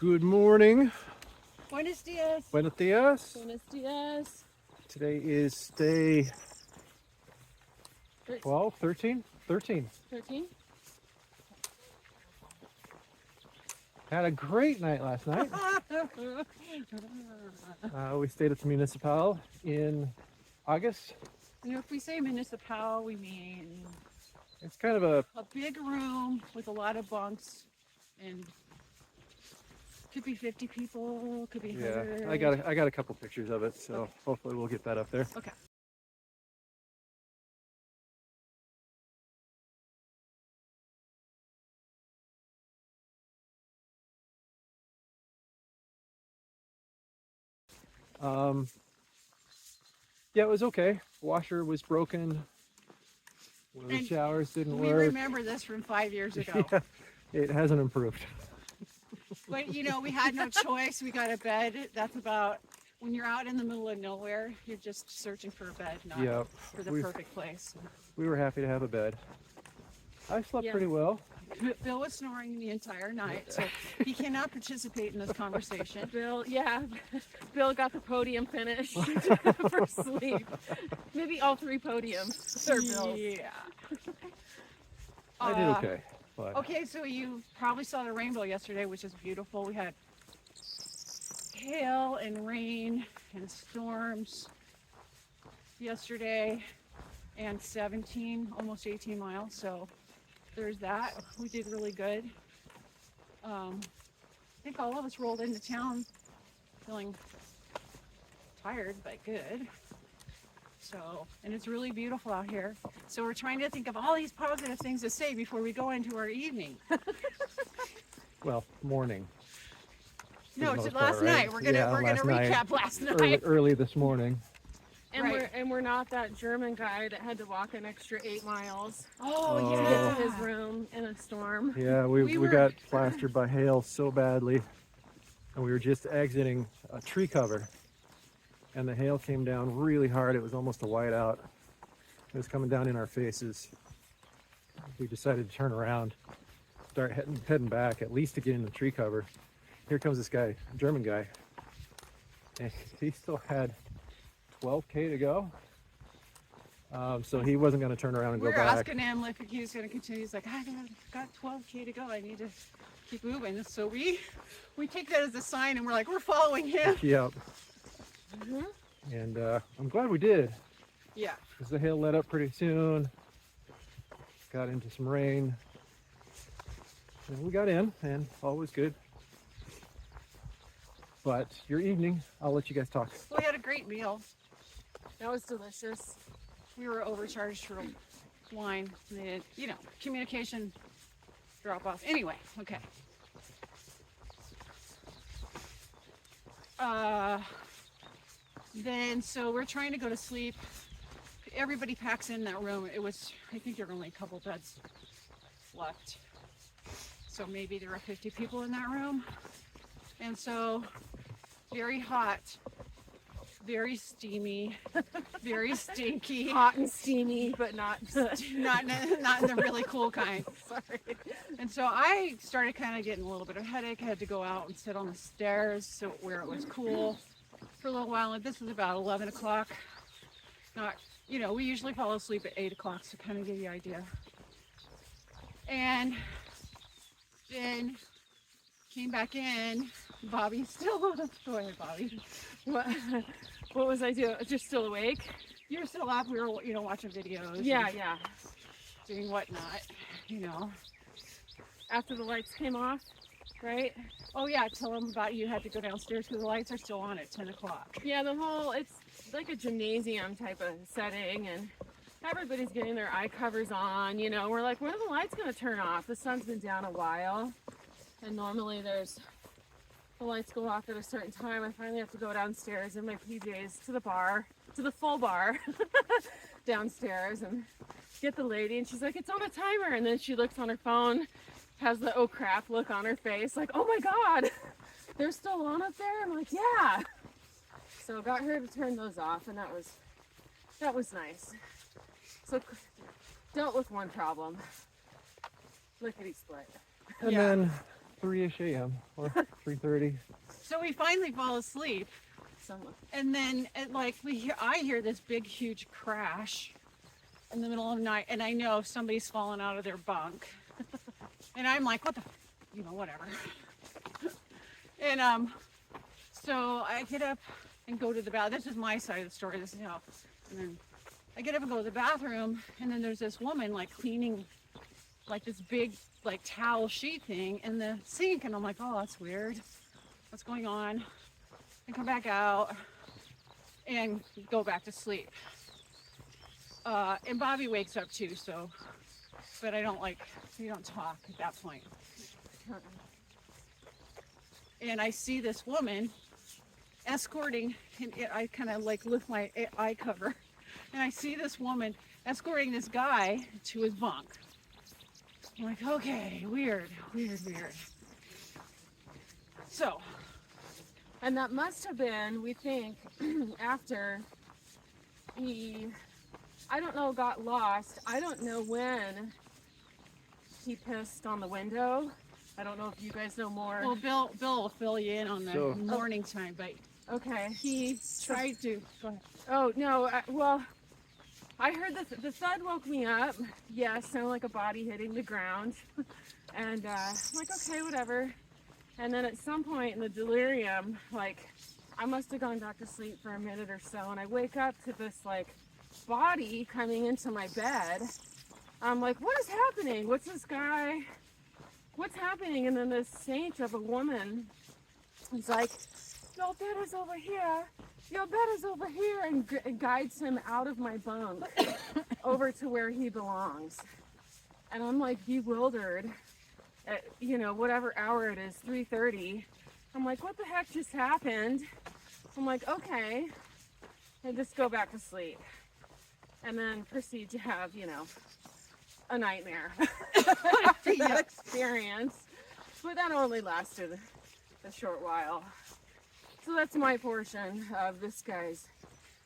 Good morning. Buenos dias. Buenos dias. Buenos dias. Today is day 12, 13? 13. 13? Had a great night last night. We stayed at the Municipal in August. You know, if we say municipal, we mean It's kind of a, a big room with a lot of bunks, and could be 50 people, could be yeah, 100. I got a couple pictures of it, so Okay. hopefully we'll get that up there. Okay. Yeah, it was okay. Washer was broken. One of the And showers didn't We work. remember this from 5 years ago. Yeah, it hasn't improved. But you know, we had no choice. We got a bed. That's about when you're out in the middle of nowhere, you're just searching for a bed, not Yep. for the We've- perfect place. We were happy to have a bed. I slept Yeah. pretty well. Bill was snoring the entire night, so he cannot participate in this conversation. Bill, yeah, Bill got the podium finish for sleep. Maybe all 3 podiums are Bill's. Yeah. I did okay. But Okay, so you probably saw the rainbow yesterday, which is beautiful. We had hail and rain and storms yesterday, and 17, almost 18 miles. So there's that. We did really good. I think all of us rolled into town feeling tired but good. So, and it's really beautiful out here. So we're trying to think of all these positive things to say before we go into our evening. well, morning. No, the it's most last part, right? night. We're gonna Yeah, recap last last Early, night. early this morning. And Right. we're not that German guy that had to walk an extra 8 miles Oh, Oh. to get to his yeah. room in a storm. Yeah, we We were- got plastered by hail so badly, and we were just exiting a tree cover, and the hail came down really hard. It was almost a whiteout. It was coming down in our faces. We decided to turn around, start heading back, at least to get in the tree cover. Here comes this guy, German guy, and he still had 12K to go. So he wasn't going to turn around and We go were back. asking him if he was going to continue. He's like, I got 12K to go. I need to keep moving. So we take that as a sign, and we're like, we're following him. Yep. Mhm. And I'm glad we did, Yeah. because the hail let up pretty soon. Got into some rain. And we got in, and all was good. But your evening, I'll let you guys talk. We had a great meal. That was delicious. We were overcharged for wine. You know, communication drop off. Anyway, okay. Then, so we're trying to go to sleep. Everybody packs in that room. I think there were only a couple beds left. So maybe there were 50 people in that room. And so, very hot, very steamy, very stinky. Hot and steamy, but not. not in the really cool kind. Sorry. And so I started kind of getting a little bit of a headache. I had to go out and sit on the stairs where it was cool for a little while. And this was about 11 o'clock. Not, you know, we usually fall asleep at 8 o'clock, so kind of give you an idea. And then came back in. Bobby's still go ahead, Bobby. What was I doing? Just still awake? You were still up. We were, you know, watching videos. Yeah, and yeah. doing whatnot, you know. After the lights came off, right? Oh yeah, tell them about you had to go downstairs because the lights are still on at 10 o'clock. Yeah, it's like a gymnasium type of setting, and everybody's getting their eye covers on, you know. We're like, when are the lights gonna turn off? The sun's been down a while, and normally the lights go off at a certain time. I finally have to go downstairs in my PJs to the bar, to the full bar downstairs, and get the lady, and she's like, it's on a timer, and then she looks on her phone, has the oh crap look on her face, like, oh my god, they're still on up there? I'm like, yeah. So got her to turn those off, and that was nice. So dealt with one problem. Lickety split. And Yeah. then 3-ish a.m. or 3:30. So we finally fall asleep, and then I hear this big, huge crash in the middle of the night, and I know somebody's fallen out of their bunk, and I'm like, what the, whatever. And so I get up and go to the bathroom. This is my side of the story. This is how. And then I get up and go to the bathroom, and then there's this woman like cleaning like this big like towel sheet thing in the sink, and I'm like, oh, that's weird. What's going on? And come back out and go back to sleep. And Bobby wakes up too, so, but we don't talk at that point. And I see this woman escorting, and I kind of like lift my eye cover, and I see this woman escorting this guy to his bunk. I'm like, okay, weird. So, and that must have been, we think, after he, I don't know, got lost. I don't know when he pissed on the window. I don't know if you guys know more. Well, Bill will fill you in on the morning time, but okay. He tried to. Go ahead. Oh no! Well, I heard the thud woke me up. Yeah, sounded like a body hitting the ground, and I'm like, okay, whatever. And then at some point in the delirium, like, I must have gone back to sleep for a minute or so, and I wake up to this like body coming into my bed. I'm like, what is happening? What's this guy? What's happening? And then this saint of a woman is like, your bed is over here. Your bed is over here, and guides him out of my bunk over to where he belongs. And I'm like bewildered at, whatever hour it is, 3:30. I'm like, what the heck just happened? I'm like, okay, and just go back to sleep. And then proceed to have, a nightmare after that experience. But that only lasted a short while. So that's my portion of this guy's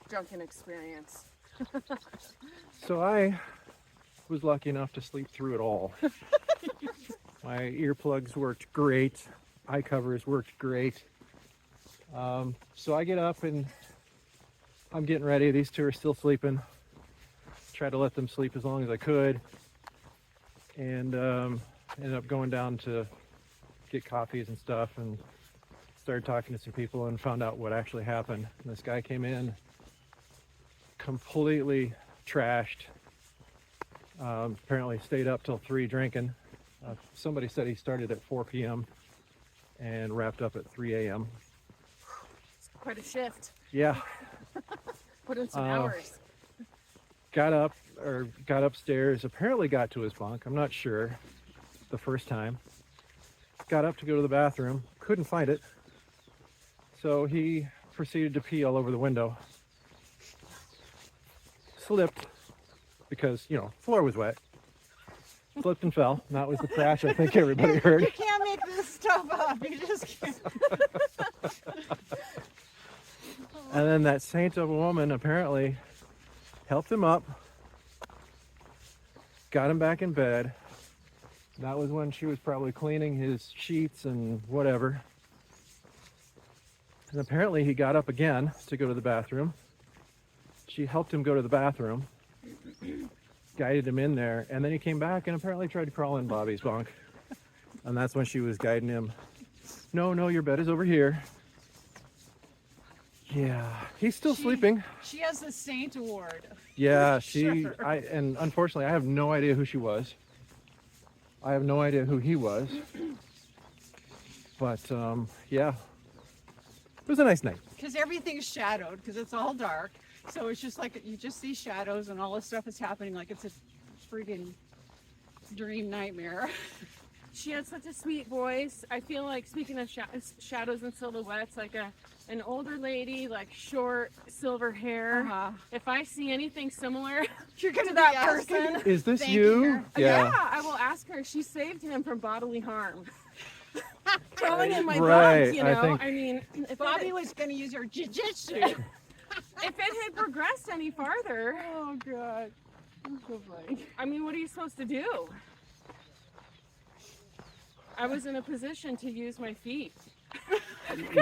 drunken experience. So I was lucky enough to sleep through it all. My earplugs worked great. Eye covers worked great. So I get up and I'm getting ready. These two are still sleeping. Tried to let them sleep as long as I could. And ended up going down to get coffees and stuff, and started talking to some people and found out what actually happened. And this guy came in completely trashed. Apparently stayed up till 3 drinking. Somebody said he started at 4 p.m. and wrapped up at 3 a.m. It's quite a shift. Yeah. Put in some hours. Got upstairs, apparently got to his bunk, I'm not sure, the first time. Got up to go to the bathroom, couldn't find it. So he proceeded to pee all over the window. Slipped, because, floor was wet. Slipped and fell. And that was the crash I think everybody heard. You can't make this stuff up. You just can't. And then that saint of a woman apparently helped him up, got him back in bed. That was when she was probably cleaning his sheets and whatever. And apparently he got up again to go to the bathroom. She helped him go to the bathroom, guided him in there, and then he came back and apparently tried to crawl in Bobby's bunk. And that's when she was guiding him. No, your bed is over here. Yeah, he's still sleeping. She has the Saint Award. Yeah, Sure. And unfortunately I have no idea who she was. I have no idea who he was. But yeah, it was a nice night. Because everything's shadowed, because it's all dark. So it's just like you just see shadows and all this stuff is happening like it's a freaking dream nightmare. She had such a sweet voice. I feel like, speaking of shadows and silhouettes, like an older lady, like short silver hair. Uh-huh. If I see anything similar You're gonna to be that asking. person, Is this Thank you? you. yeah, I will ask her. She saved him from bodily harm. Crawling in my Right, bunk, I think- I mean, if Bobby it, was gonna use her jiu-jitsu. if it had progressed any farther, Oh God. I'm so funny. I mean, what are you supposed to do? I was in a position to use my feet.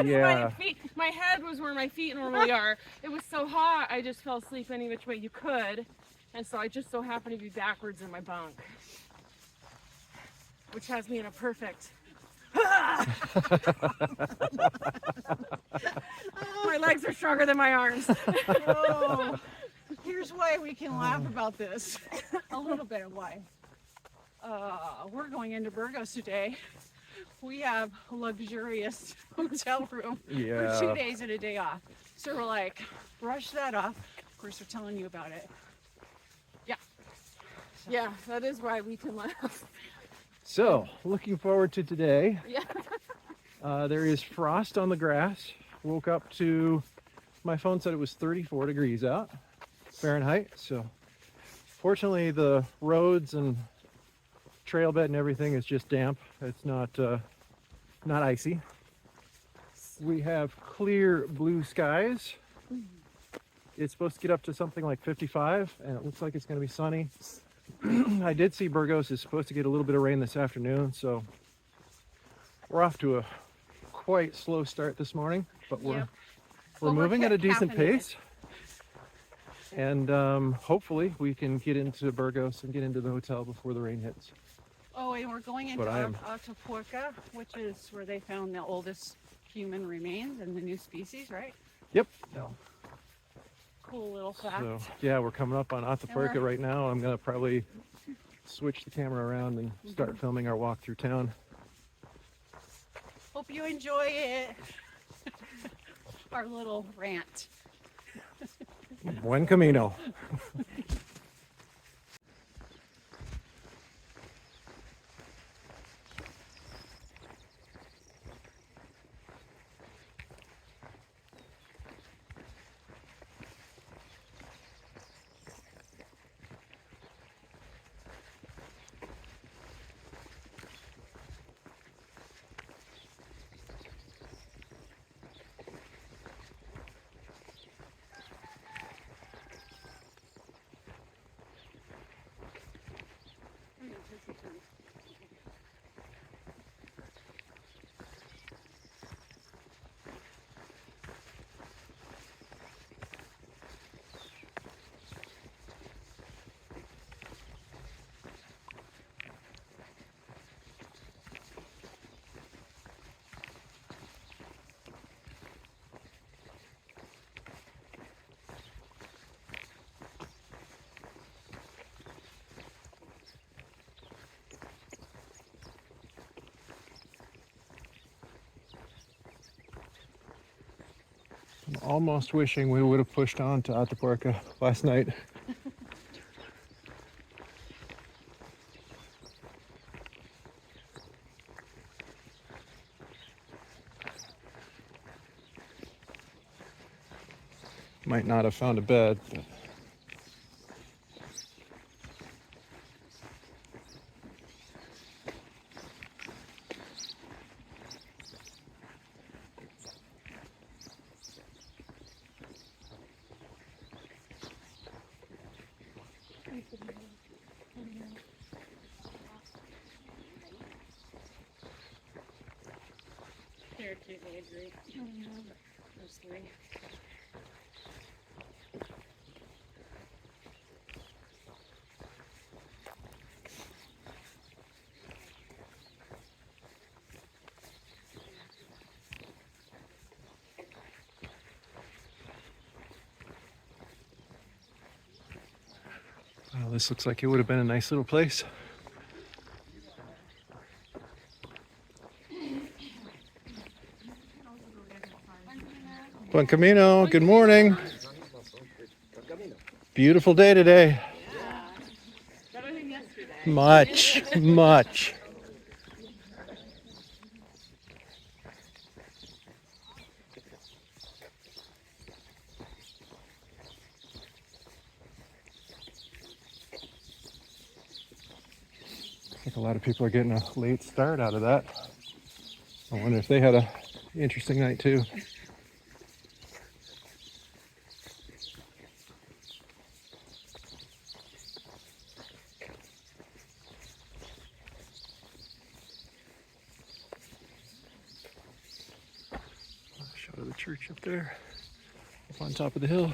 Yeah. My head was where my feet normally are. It was so hot, I just fell asleep any which way you could. And so I just so happened to be backwards in my bunk, which has me in a perfect. My legs are stronger than my arms. Oh, here's why we can laugh about this. A little bit of why. We're going into Burgos today. We have a luxurious hotel room for 2 Yeah. days and a day off. So we're like, brush that off. Of course, we're telling you about it. Yeah, that is why we can laugh. So, looking forward to today. Yeah. There is frost on the grass. Woke up to, my phone said it was 34 degrees out, Fahrenheit. So, fortunately, the roads and trail bed and everything is just damp. It's not icy. We have clear blue skies. It's supposed to get up to something like 55, and it looks like it's going to be sunny. I did see Burgos is supposed to get a little bit of rain this afternoon, so we're off to a quite slow start this morning, but we're Yep. we're But we're moving at a decent caffeinated. pace, and hopefully we can get into Burgos and get into the hotel before the rain hits. Oh, and we're going into But I am- Atapuerca, which is where they found the oldest human remains and the new species, right? Yep. Cool little fact. So yeah, we're coming up on Atapuerca right now. I'm gonna probably switch the camera around and start filming our walk through town. Hope you enjoy it. Our little rant. Buen Camino. I'm almost wishing we would have pushed on to Atapuerca last night. Might not have found a bed, but They're cute, they agree. Those three. wow, this looks like it would have been a nice little place. Buen Camino, good morning. Beautiful day today. Better than yesterday. Much. I think a lot of people are getting a late start out of that. I wonder if they had a interesting night too. the church up there, up on top of the hill.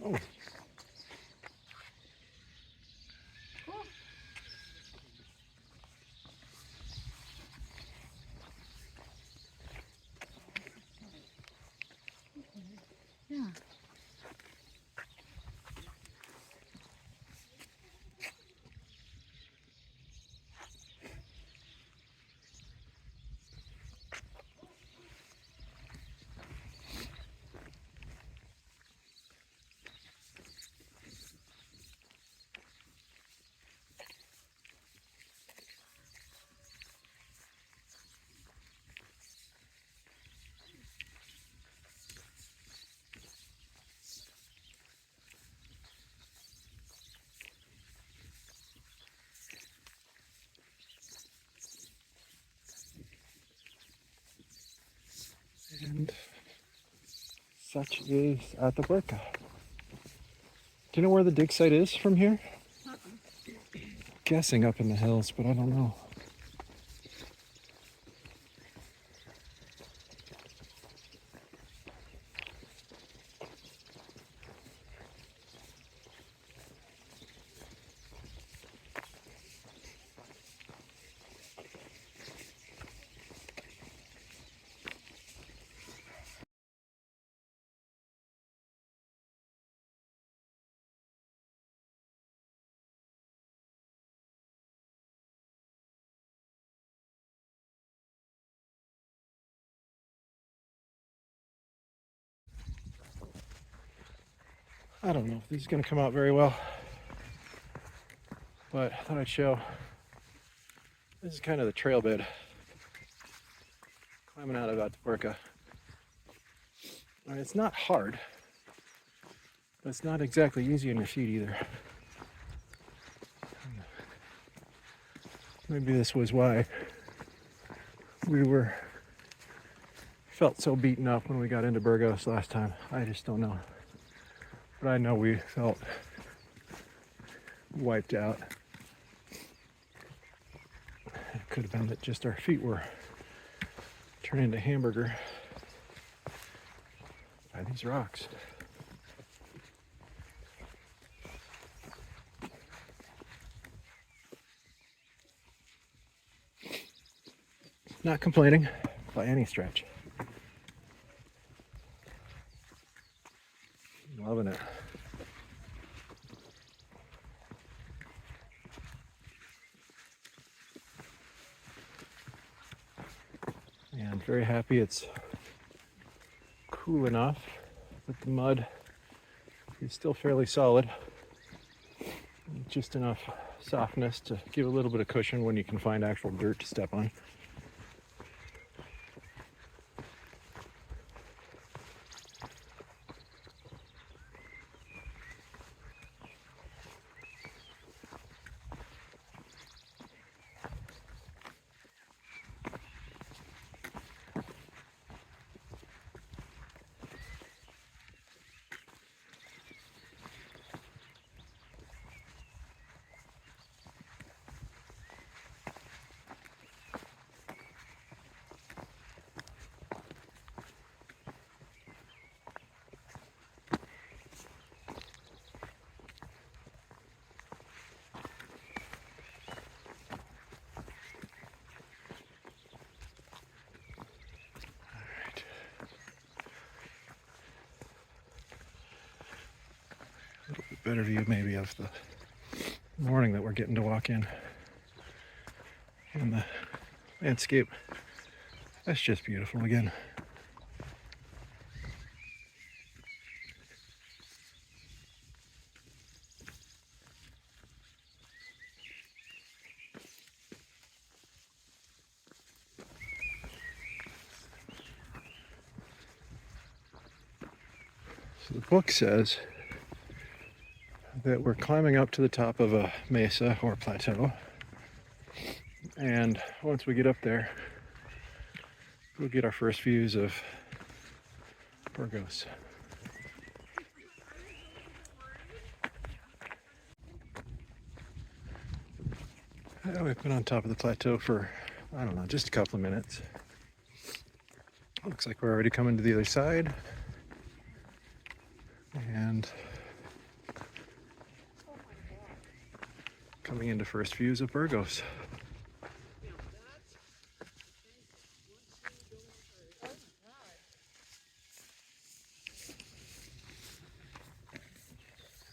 Oh. Yeah. And such is Atapuerca. Do you know where the dig site is from here? Guessing up in the hills, but I don't know. I don't know if this is going to come out very well, but I thought I'd show. This is kind of the trail bed climbing out of Atapuerca. It's not hard, but it's not exactly easy on your feet either. Maybe this was why we felt so beaten up when we got into Burgos last time. I just don't know. But I know we felt wiped out. It could have been that just our feet were turning into hamburger by these rocks. Not complaining by any stretch. Loving it. And very happy it's cool enough that the mud is still fairly solid. Just enough softness to give a little bit of cushion when you can find actual dirt to step on. Better view maybe of the morning that we're getting to walk in. And the landscape, that's just beautiful again. So the book says that we're climbing up to the top of a mesa or plateau, and once we get up there, we'll get our first views of Burgos. We've been on top of the plateau for, I don't know, just a couple of minutes. Looks like we're already coming to the other side. And coming into first views of Burgos.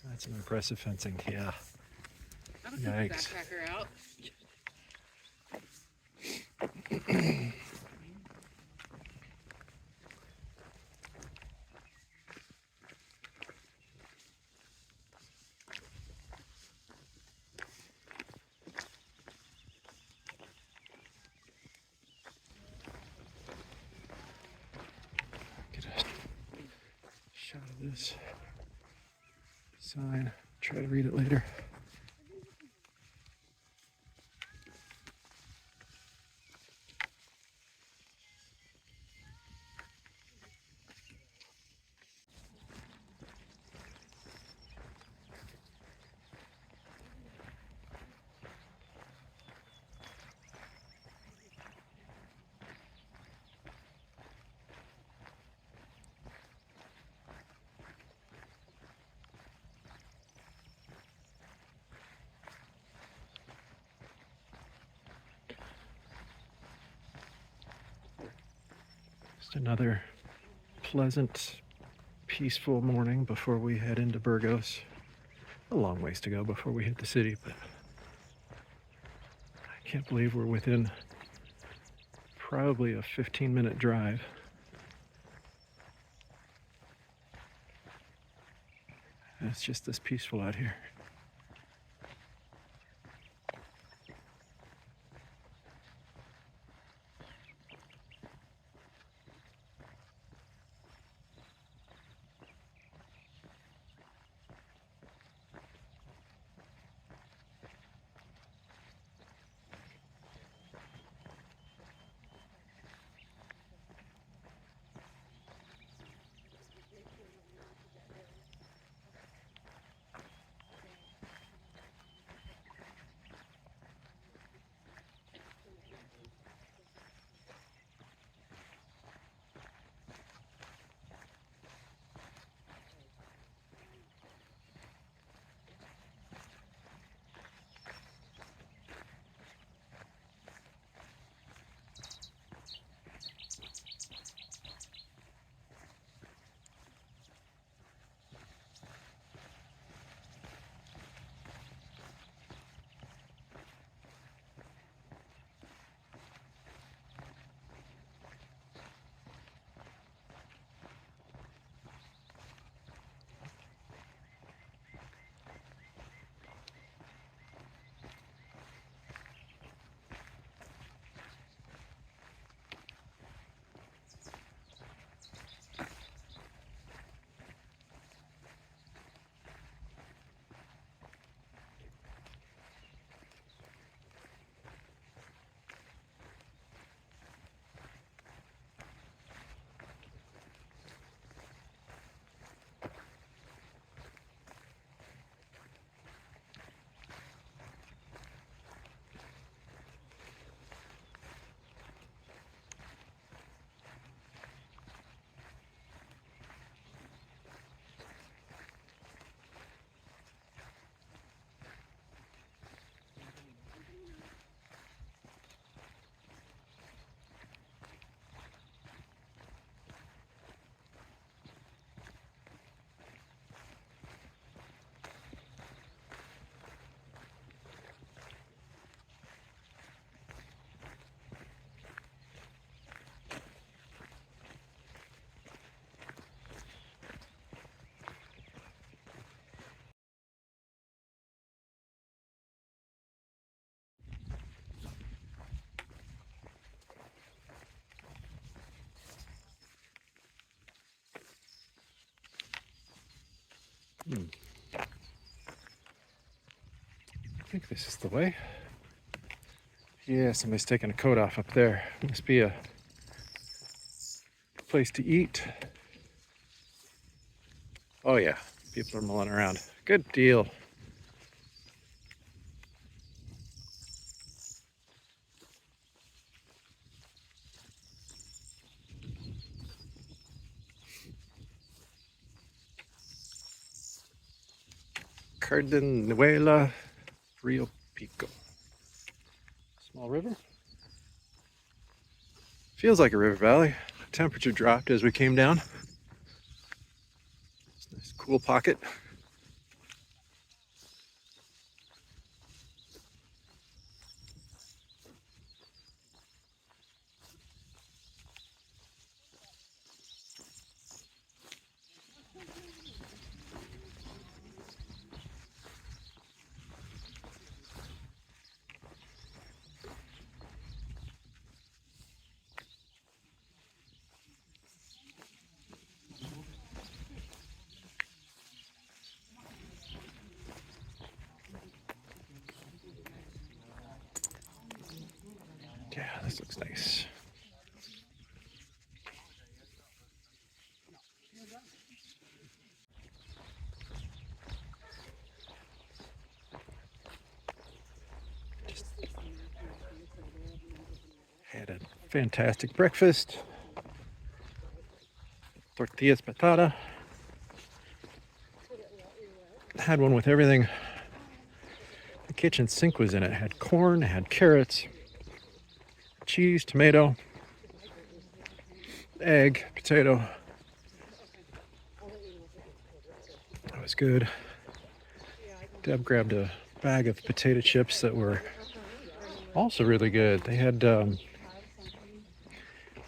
That's an impressive fencing, yeah. That'll keep the Yikes. backpacker out. Get a shot of this sign. Try to read it later. Just another pleasant, peaceful morning before we head into Burgos. A long ways to go before we hit the city, but I can't believe we're within probably a 15-minute drive. And it's just this peaceful out here. I think this is the way. Yeah, somebody's taking a coat off up there. Must be a place to eat. Oh yeah, people are mulling around. Good deal. Cardenuela, Rio Pico. Small river. Feels like a river valley. Temperature dropped as we came down. It's a nice cool pocket. Yeah, this looks nice. Just had a fantastic breakfast. Tortillas patata. Had one with everything. The kitchen sink was in it. It had corn, it had carrots, cheese, tomato, egg, potato. That was good. Deb grabbed a bag of potato chips that were also really good. They had it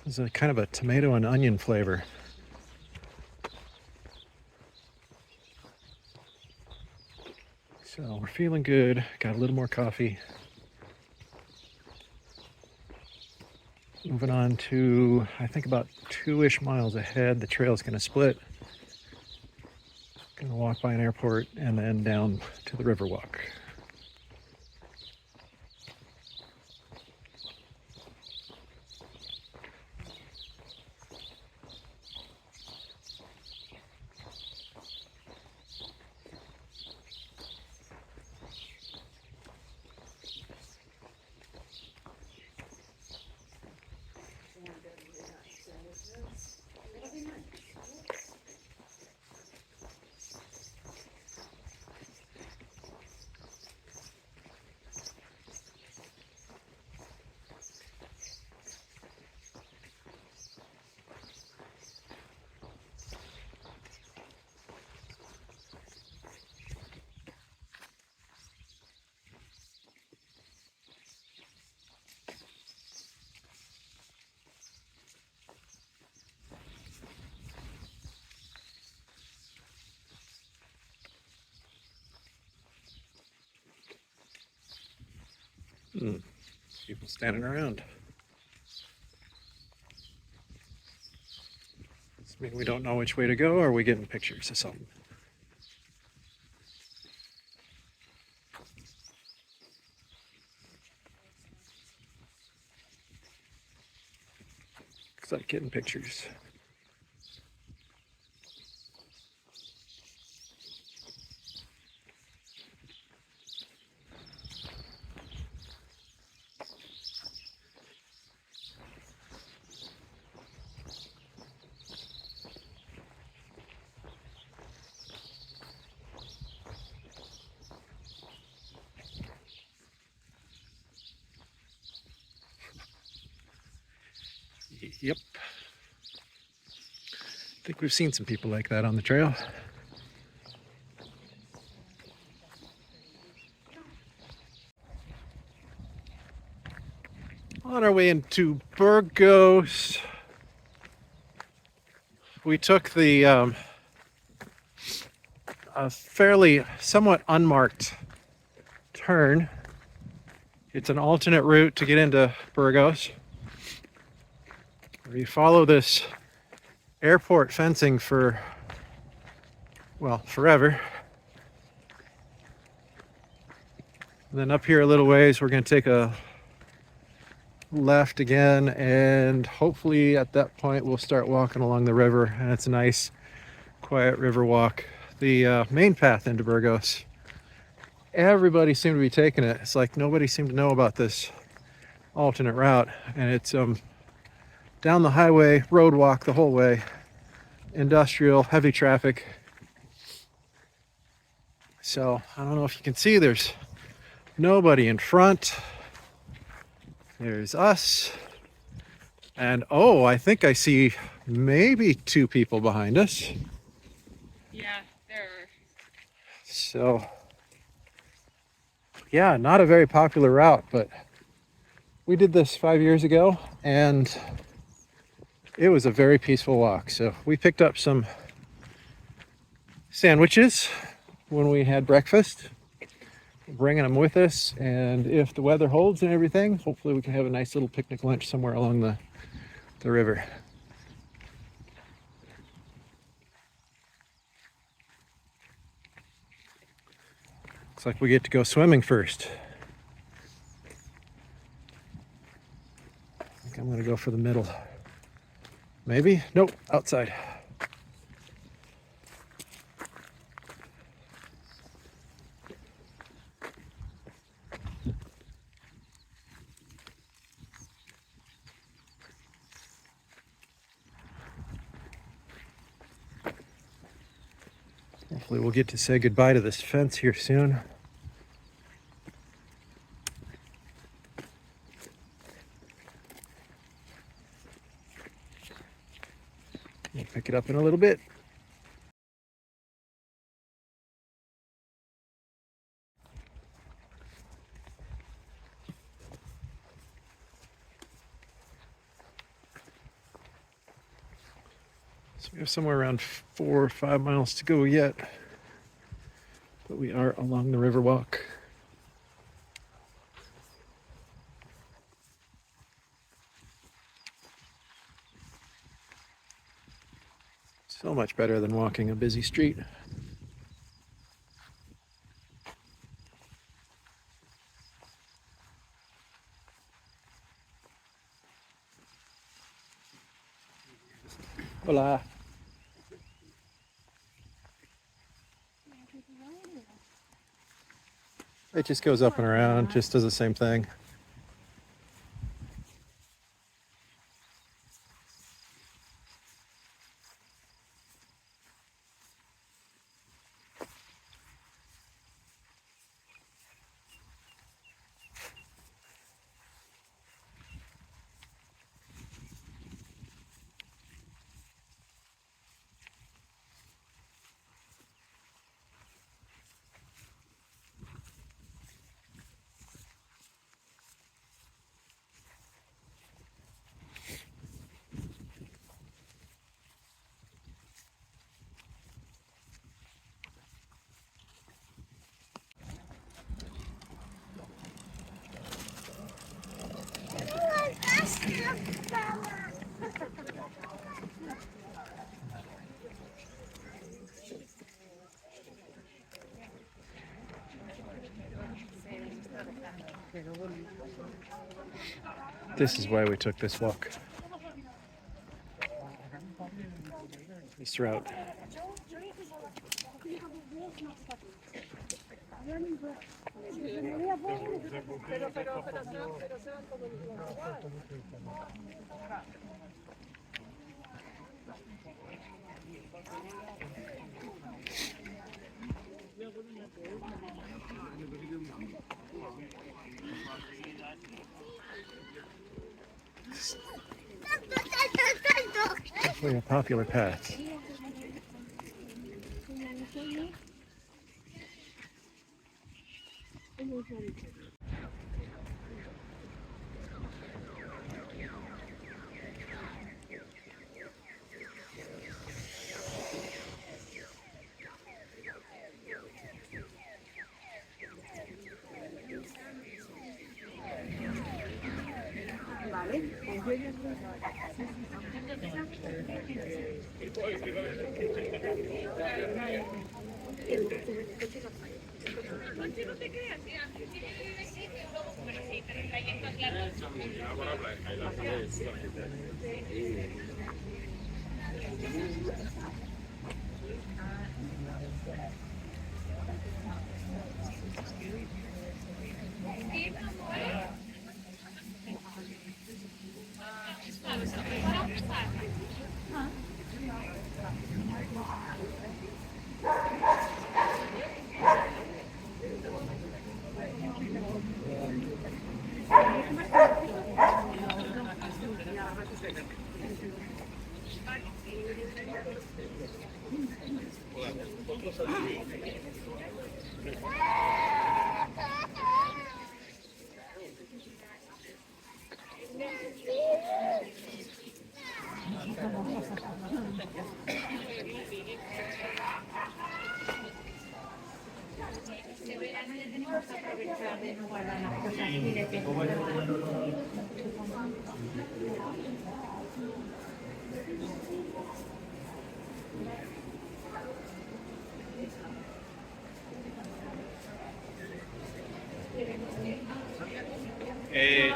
was a kind of a tomato and onion flavor. So we're feeling good. Got a little more coffee. Moving on to, I think, about 2-ish miles ahead. The trail's going to split. Going to walk by an airport and then down to the Riverwalk. People standing around. Does it mean we don't know which way to go, or are we getting pictures of something? Looks like getting pictures. Yep. I think we've seen some people like that on the trail. On our way into Burgos, we took the a fairly somewhat unmarked turn. It's an alternate route to get into Burgos. We follow this airport fencing for well, forever. And then up here a little ways, we're going to take a left again, and hopefully at that point we'll start walking along the river, and it's a nice quiet river walk. The main path into Burgos, everybody seemed to be taking it. It's like nobody seemed to know about this alternate route, and it's down the highway, road walk the whole way, industrial, heavy traffic. So I don't know if you can see, there's nobody in front. There's us. And oh, I think I see maybe 2 people behind us. Yeah, there are. So yeah, not a very popular route, but we did this 5 years ago and it was a very peaceful walk. So we picked up some sandwiches when we had breakfast, bringing them with us, and if the weather holds and everything, hopefully we can have a nice little picnic lunch somewhere along the river. Looks like we get to go swimming first. I think I'm gonna go for the middle. Maybe? Nope, outside. Hopefully we'll get to say goodbye to this fence here soon. We'll pick it up in a little bit. So we have somewhere around 4 or 5 miles to go yet, but we are along the river walk. So much better than walking a busy street. Hola. It just goes up and around, just does the same thing. This is why we took this walk. This route. Definitely a popular path.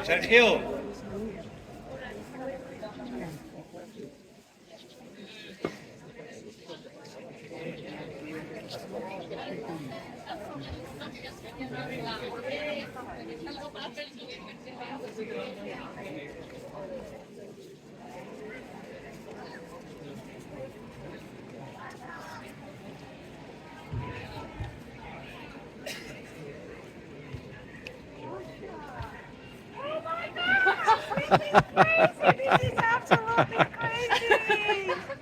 Sergio. This is absolutely crazy.